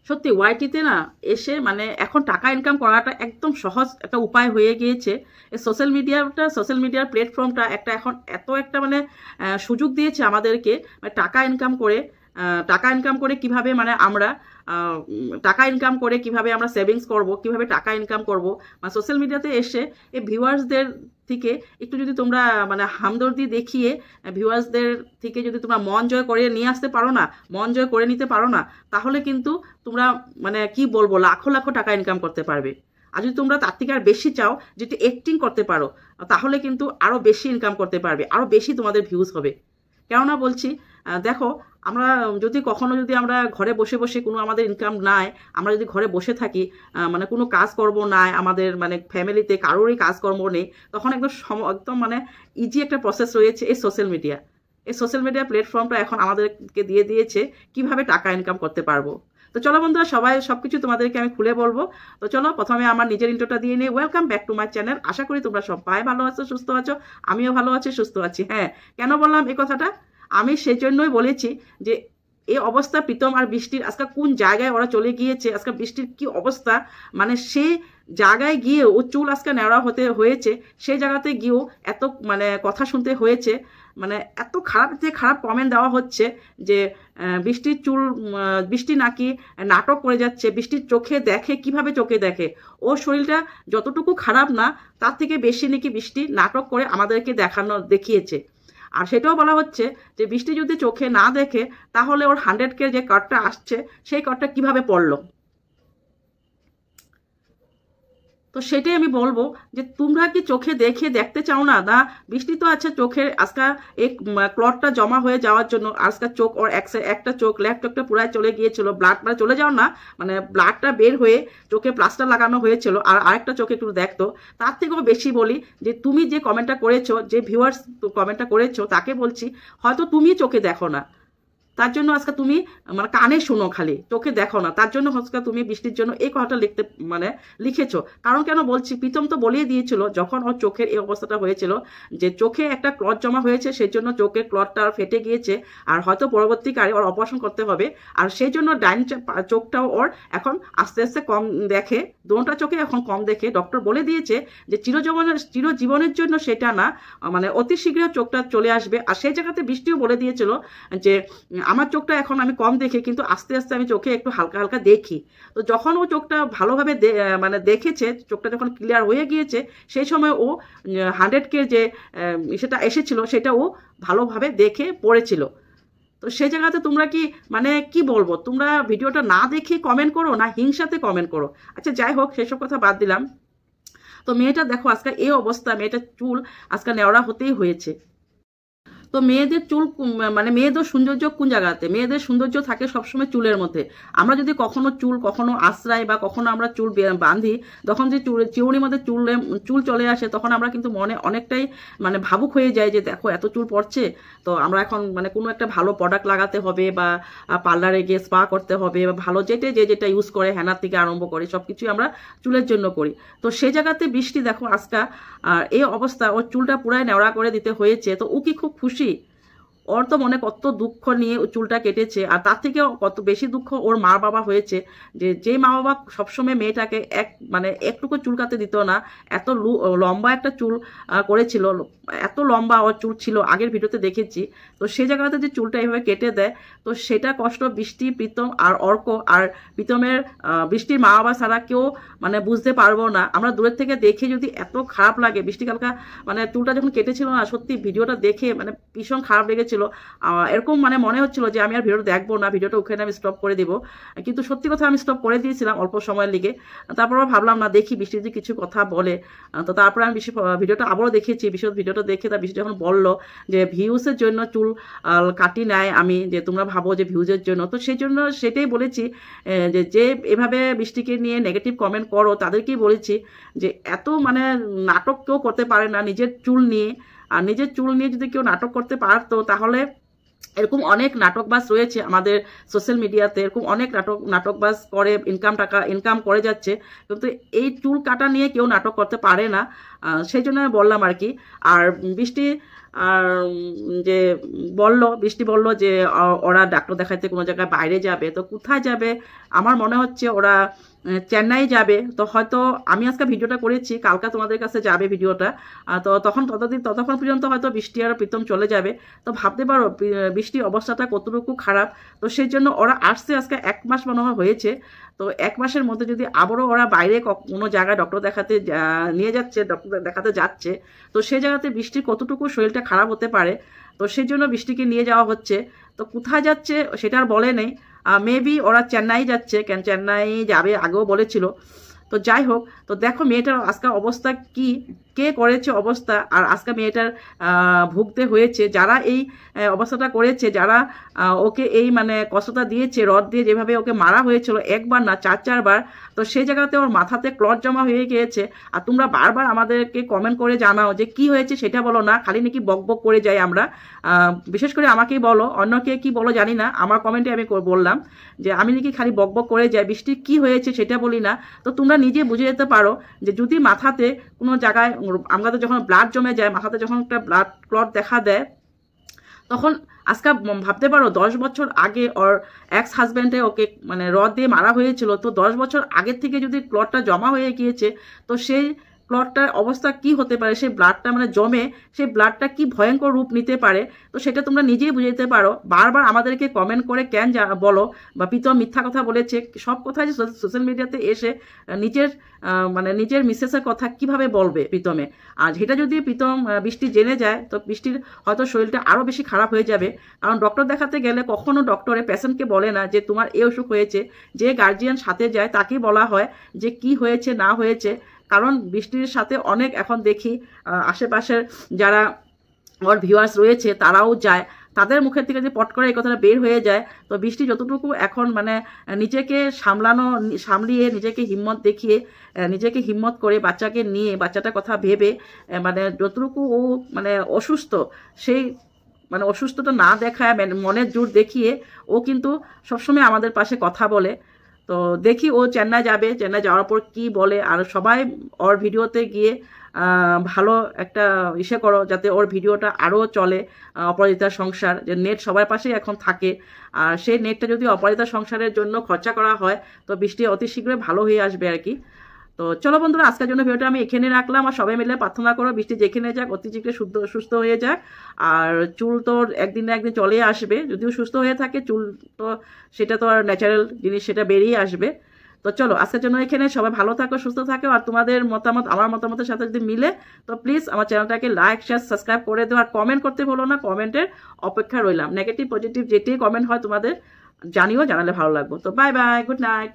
সত্যি ওয়াইটিতে না এসে মানে এখন টাকা ইনকাম করাটা একদম সহজ একটা উপায় হয়ে গিয়েছে। এই সোশ্যাল মিডিয়ার প্ল্যাটফর্মটা একটা এখন এত একটা মানে সুযোগ দিয়েছে আমাদেরকে, মানে টাকা ইনকাম করে কিভাবে মানে আমরা টাকা ইনকাম করে কিভাবে আমরা সেভিংস করব, কিভাবে টাকা ইনকাম করব। মানে সোশ্যাল মিডিয়াতে এসে এই ভিউয়ার্সদের থেকে একটু যদি তোমরা মানে হামদর্দি দেখিয়ে ভিউয়ার্সদের থেকে যদি তোমরা মন জয় করে নিয়ে আসতে পারো না, মন জয় করে নিতে পারো না, তাহলে কিন্তু তোমরা মানে কি বলবো লাখো লাখো টাকা ইনকাম করতে পারবে। আর যদি তোমরা তার থেকে আর বেশি চাও, যেটা অ্যাক্টিং করতে পারো, তাহলে কিন্তু আরো বেশি ইনকাম করতে পারবে, আরো বেশি তোমাদের ভিউজ হবে। কেননা বলছি, দেখো আমরা যদি আমরা ঘরে বসে বসে কোনো আমাদের ইনকাম নাই, আমরা যদি ঘরে বসে থাকি, মানে কোনো কাজকর্ম নাই আমাদের, মানে ফ্যামিলিতে কারোরই কাজকর্ম নেই, তখন একদম মানে ইজি একটা প্রসেস রয়েছে এই সোশ্যাল মিডিয়া। এই সোশ্যাল মিডিয়া প্ল্যাটফর্মটা এখন আমাদেরকে দিয়ে দিয়েছে কিভাবে টাকা ইনকাম করতে পারবো। তো চলো বন্ধুরা, সবকিছু তোমাদেরকে আমি খুলে বলবো। তো চলো প্রথমে আমার নিজের ইন্ট্রোটা দিয়ে নিই। Welcome back to my channel. আশা করি তোমরা সবাই ভালো আছো, সুস্থ আছো। আমিও ভালো আছি, সুস্থ আছি। হ্যাঁ, কেন বললাম এই কথাটা? আমি সেই জন্যই বলেছি যে এই অবস্থা প্রীতম আর বৃষ্টির আজকে কোন জায়গায় ওরা চলে গিয়েছে, আজকে বৃষ্টির কি অবস্থা, মানে সে জায়গায় গিয়ে ও চুল আজকে ন্যাড়া হতে হয়েছে, সেই জায়গাতে গিয়েও এত মানে কথা শুনতে হয়েছে, মানে এত খারাপ কমেন্ট দেওয়া হচ্ছে যে বৃষ্টি নাকি নাটক করে যাচ্ছে, বৃষ্টির চোখে দেখে, কিভাবে চোখে দেখে, ওর শরীরটা যতটুকু খারাপ না তার থেকে বেশি নাকি বৃষ্টি নাটক করে আমাদেরকে দেখিয়েছে। আর সেটাও বলা হচ্ছে যে বৃষ্টি যদি চোখে না দেখে তাহলে ওর 100K যে কার্ডটা আসছে সেই কার্ডটা কিভাবে পড়লো। তো সেটাই আমি বলবো যে তোমরা কি চোখে দেখতে চাও না? না, বৃষ্টি তো আছে চোখের আজকা এক ক্লটটা জমা হয়ে যাওয়ার জন্য আজকা চোখ ওর একটা চোখ লেফট চোখটা পুরাই চলে গিয়েছিল, ব্লাড মানে চলে যাও না, মানে ব্লাডটা বের হয়ে চোখে প্লাস্টার লাগানো হয়েছিল, আর আরেকটা চোখে একটু দেখতো। তার থেকেও বেশি বলি যে তুমি যে কমেন্টটা করেছো, যে ভিউয়ার্স কমেন্টটা করেছো, তাকে বলছি হয়তো তুমি চোখে দেখো না, তার জন্য আজকে তুমি মানে কানে শুনো, খালি চোখে দেখো না, তার জন্য আজকে তুমি বৃষ্টির জন্য এই কথাটা মানে লিখেছো। কারণ কেন বলছি, প্রীতম তো বলেই দিয়েছিল যখন ওর চোখের এই অবস্থাটা হয়েছিল যে চোখে একটা ক্লট জমা হয়েছে, সেই জন্য চোখের ক্লটটা ফেটে গিয়েছে, আর হয়তো পরবর্তীকালে ওর অপারেশন করতে হবে, আর সেই জন্য ডাইন চোখটাও ওর এখন আস্তে আস্তে কম দেখে, দোনটা চোখে এখন কম দেখে। ডক্টর বলে দিয়েছে যে চিরজীবনের জন্য সেটা না, মানে অতি শীঘ্র চোখটা চলে আসবে। আর সেই জায়গাতে বৃষ্টিও বলে দিয়েছিল যে আমার চোখটা এখন আমি কম দেখি, কিন্তু আস্তে আস্তে আমি চোখে একটু হালকা হালকা দেখি। তো যখন ও চোখটা ভালোভাবে মানে দেখেছে, চোখটা যখন ক্লিয়ার হয়ে গিয়েছে, সেই সময় ও 100K যে সেটা এসেছিল সেটা ও ভালোভাবে দেখে পড়েছিল। তো সেই জায়গাতে তোমরা কি মানে কি বলবো, তোমরা ভিডিওটা না দেখে কমেন্ট করো না হিংসাতে কমেন্ট করো। আচ্ছা যাই হোক, সেসব কথা বাদ দিলাম। তো মেয়েটা দেখো আজকে এই অবস্থা, মেয়েটার চুল আজকে নেওড়া হতেই হয়েছে। তো মেয়েদের চুল মানে মেয়েদের সৌন্দর্য কোন জায়গাতে? মেয়েদের সৌন্দর্য থাকে সবসময় চুলের মধ্যে। আমরা যদি কখনো আশ্রয় বা কখনো আমরা চুল বাঁধি, তখন যে চিরুনির মধ্যে চুল চলে আসে, তখন আমরা কিন্তু মনে অনেকটাই মানে ভাবুক হয়ে যায় যে দেখো এত চুল পড়ছে, তো আমরা এখন মানে কোনো একটা ভালো প্রোডাক্ট লাগাতে হবে, বা পার্লারে গিয়ে স্পা করতে হবে, বা ভালো যেটা ইউজ করে, হেনার থেকে আরম্ভ করে সব কিছুই আমরা চুলের জন্য করি। তো সেই জায়গাতে বৃষ্টি দেখো আজকা এই অবস্থা, ওর চুলটা পুরাই নেওড়া করে দিতে হয়েছে। তো ও কি খুব খুশি? ওর তো মনে কত দুঃখ নিয়ে চুলটা কেটেছে, আর তার থেকেও কত বেশি দুঃখ ওর মা বাবা হয়েছে, যে মা বাবা সবসময় মেয়েটাকে মানে একটুকু চুল কাটতে দিত না, এত লম্বা একটা চুল করেছিল, এত লম্বা ওর চুল ছিল, আগের ভিডিওতে দেখেছি। তো সেই জায়গাতে যে চুলটা এভাবে কেটে দেয়, তো সেটা কষ্ট বৃষ্টি, প্রীতম আর অর্ক আর প্রীতমের বৃষ্টির মা বাবা ছাড়া কেউ মানে বুঝতে পারবো না। আমরা দূরের থেকে দেখে যদি এত খারাপ লাগে, বৃষ্টি কালকা মানে চুলটা যখন কেটেছিল না, সত্যি ভিডিওটা দেখে মানে ভীষণ খারাপ লেগেছিল। এরকম মানে মনে হচ্ছিল যে আমি আর ভিডিওটা দেখবো না, ভিডিওটা ওখানে আমি স্টপ করে দিব। কিন্তু সত্যি কথা আমি স্টপ করে দিয়েছিলাম অল্প সময়ের লিগে। তারপর ভাবলাম না, দেখি বৃষ্টি যদি কিছু কথা বলে। তো তারপরে আমি ভিডিওটা আবারও দেখেছি। ভিডিওটা দেখে তার বৃষ্টি যখন বললো যে ভিউসের জন্য চুল কাটি নেয় আমি, যে তোমরা ভাবো যে ভিউজের জন্য, তো সেই জন্য সেটাই বলেছি যে এভাবে বৃষ্টিকে নিয়ে নেগেটিভ কমেন্ট করো তাদেরকেই বলেছি যে এত মানে নাটক কেউ করতে পারে না নিজের চুল নিয়ে। আর নিজের চুল নিয়ে যদি কেউ নাটক করতে পারতো, তাহলে এরকম অনেক নাটকবাজ রয়েছে আমাদের সোশ্যাল মিডিয়াতে, এরকম অনেক নাটকবাজ করে ইনকাম করে যাচ্ছে, কিন্তু এই চুল কাটা নিয়ে কেউ নাটক করতে পারে না। সেই জন্য বললাম আর কি। আর বৃষ্টি আর বৃষ্টি বলল যে ওরা ডাক্তার দেখাইতে কোনো জায়গায় বাইরে যাবে। তো কোথায় যাবে আমার মনে হচ্ছে ওরা চেন্নাই যাবে। তো হয়তো আমি আজকে ভিডিওটা করেছি, কালকে তোমাদের কাছে যাবে ভিডিওটা। তো ততক্ষণ পর্যন্ত হয়তো বৃষ্টি আর প্রীতম চলে যাবে। তো ভাবতে পারো বৃষ্টির অবস্থাটা কতটুকু খারাপ। তো সেই জন্য ওরা আসছে আজকে 1 মাস মনে হয় হয়েছে। তো 1 মাসের মধ্যে যদি আবারও ওরা বাইরে কোনো জায়গায় ডক্টর দেখাতে নিয়ে যাচ্ছে, ডক্টর দেখাতে যাচ্ছে, তো সেই জায়গাতে বৃষ্টির কতটুকু শরীরটা খারাপ হতে পারে। তো সেই জন্য বৃষ্টিকে নিয়ে যাওয়া হচ্ছে। তো কোথায় যাচ্ছে সেটা আর বলে নেই, মেবি ওরা চেন্নাই যাচ্ছে, কেন চেন্নাই যাবে আগেও বলেছিল। তো যাই হোক, তো দেখো মেয়েটার আজকের অবস্থা কি, কে করেছে অবস্থা, আর আজকে মেয়েটার ভুগতে হয়েছে। যারা এই অবস্থাটা করেছে, যারা ওকে এই মানে কষ্টটা দিয়েছে, রড দিয়ে যেভাবে ওকে মারা হয়েছিল, একবার না 4-4 বার, তো সেই জায়গাতে ওর মাথাতে ক্লট জমা হয়ে গিয়েছে। আর তোমরা বারবার আমাদেরকে কমেন্ট করে জানাও যে কি হয়েছে সেটা বলো না, খালি নাকি বক বক করে যাই আমরা। বিশেষ করে আমাকেই বলো, অন্যকে কি বলো জানি না, আমার কমেন্টে আমি বললাম যে আমি নাকি খালি বক বক করে যাই, বৃষ্টি কি হয়েছে সেটা বলি না। তো তোমরা নিজে বুঝে যেতে পারো যে যদি মাথাতে কোনো জায়গায় আমাদের যখন ব্লাড জমে যায়, মাথাতে যখন একটা ব্লাড ক্লট দেখা দেয়, তখন আজকে ভাবতে পারো 10 বছর আগে ওর এক্স হাজব্যান্ডে ওকে মানে রড দিয়ে মারা হয়েছিল। তো 10 বছর আগের থেকে যদি ক্লটটা জমা হয়ে গিয়েছে, তো সেই ক্লটটার অবস্থা কি হতে পারে, সেই ব্লাডটা মানে জমে সেই ব্লাডটা কি ভয়ঙ্কর রূপ নিতে পারে। তো সেটা তোমরা নিজেই বুঝে যেতে পারো। বারবার আমাদেরকে কমেন্ট করে কেন বলো বা প্রীতম মিথ্যা কথা বলেছে, সব কথাই যে সোশ্যাল মিডিয়াতে এসে নিজের মানে নিজের মিসেসের কথা কিভাবে বলবে প্রীতমে। আর সেটা যদি প্রীতম বৃষ্টি জেনে যায়, তো বৃষ্টির হয়তো শরীরটা আরও বেশি খারাপ হয়ে যাবে। কারণ ডক্টর দেখাতে গেলে কখনো ডক্টরে পেশেন্টকে বলে না যে তোমার এই অসুখ হয়েছে, যে গার্জিয়ান সাথে যায় তাকেই বলা হয় যে কি হয়েছে না হয়েছে। কারণ বৃষ্টির সাথে অনেক এখন দেখি আশেপাশের যারা ওর ভিউয়ার্স রয়েছে তারাও যায়, তাদের মুখের থেকে যে পট করে এই কথাটা বের হয়ে যায়। তো বৃষ্টি যতটুকু এখন মানে নিজেকে সামলিয়ে নিজেকে হিম্মত দেখিয়ে নিজেকে হিম্মত করে বাচ্চাকে নিয়ে বাচ্চাটার কথা ভেবে মানে যতটুকু ও মানে অসুস্থ, সেই মানে অসুস্থতা না দেখায় মনের জোর দেখিয়ে ও কিন্তু সবসময় আমাদের পাশে কথা বলে। তো দেখি ও চেন্নাই যাবে, চেন্নাই যাওয়ার পর কি বলে। আর সবাই ওর ভিডিওতে গিয়ে ভালো একটা ইসে করো, যাতে ওর ভিডিওটা আরও চলে। অপরাজিতার সংসার যে নেট সবার পাশেই এখন থাকে, আর সেই নেটটা যদি অপরাজিতার সংসারের জন্য খরচা করা হয়, তো বৃষ্টি অতি শীঘ্রই ভালো হয়ে আসবে আর কি। তো চলো বন্ধুরা, আজকের জন্য ভিডিওটা আমি এখানে রাখলাম। আর সবাই মিলে প্রার্থনা করো বৃষ্টি যেখানে যাক অতি শীঘ্রই সুস্থ হয়ে যাক। আর চুল তো একদিন না একদিন চলে আসবে, যদিও সুস্থ হয়ে থাকে চুল, তো সেটা তো আর ন্যাচারাল জিনিস, সেটা বেরিয়ে আসবে। তো চলো আজকের জন্য এখানে, সবাই ভালো থাকো, সুস্থ থাকো। আর তোমাদের মতামত আমার মতামতের সাথে যদি মিলে, তো প্লিজ আমার চ্যানেলটাকে লাইক শেয়ার সাবস্ক্রাইব করে দেও। আর কমেন্ট করতে বলো না, কমেন্টের অপেক্ষা রইলাম। নেগেটিভ পজিটিভ যেটাই কমেন্ট হয় তোমাদের জানালে ভালো লাগবে। তো বাই বাই, গুড নাইট।